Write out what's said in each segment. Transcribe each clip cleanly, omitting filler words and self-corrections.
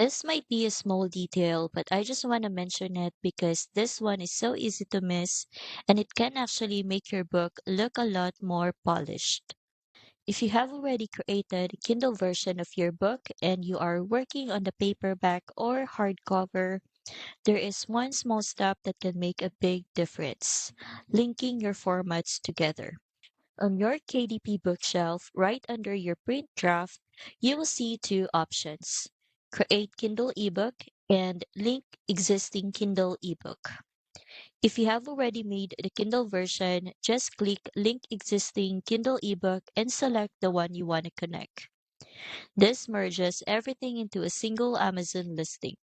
This might be a small detail, but I just want to mention it because this one is so easy to miss and it can actually make your book look a lot more polished. If you have already created a Kindle version of your book and you are working on the paperback or hardcover, there is one small step that can make a big difference: linking your formats together. On your KDP bookshelf, right under your print draft, you will see two options: Create Kindle eBook and Link Existing Kindle eBook. If you have already made the Kindle version, just click Link Existing Kindle eBook and select the one you want to connect. This merges everything into a single Amazon listing,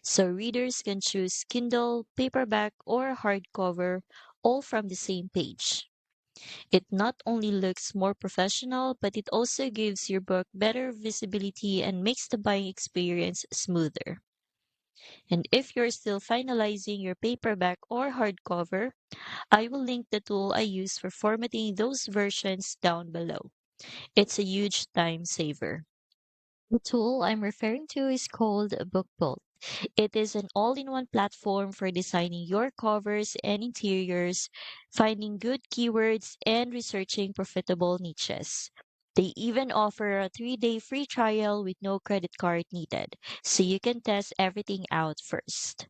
so readers can choose Kindle, paperback, or hardcover all from the same page. It not only looks more professional, but it also gives your book better visibility and makes the buying experience smoother. And if you're still finalizing your paperback or hardcover, I will link the tool I use for formatting those versions down below. It's a huge time saver. The tool I'm referring to is called BookBolt. It is an all-in-one platform for designing your covers and interiors, finding good keywords, and researching profitable niches. They even offer a 3-day free trial with no credit card needed, so you can test everything out first.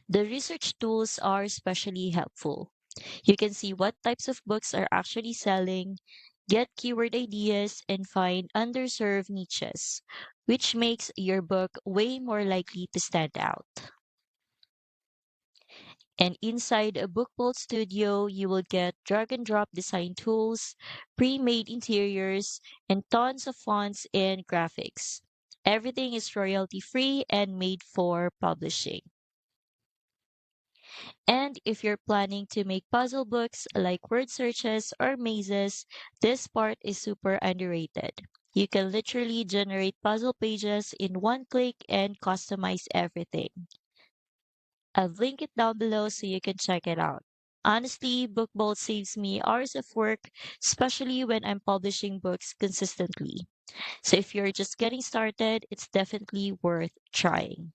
The research tools are especially helpful. You can see what types of books are actually selling, get keyword ideas, and find underserved niches, which makes your book way more likely to stand out. And inside a BookBolt Studio, you will get drag and drop design tools, pre-made interiors, and tons of fonts and graphics. Everything is royalty free and made for publishing. And if you're planning to make puzzle books like word searches or mazes, this part is super underrated. You can literally generate puzzle pages in one click and customize everything. I've linked it down below so you can check it out. Honestly, BookBolt saves me hours of work, especially when I'm publishing books consistently. So if you're just getting started, it's definitely worth trying.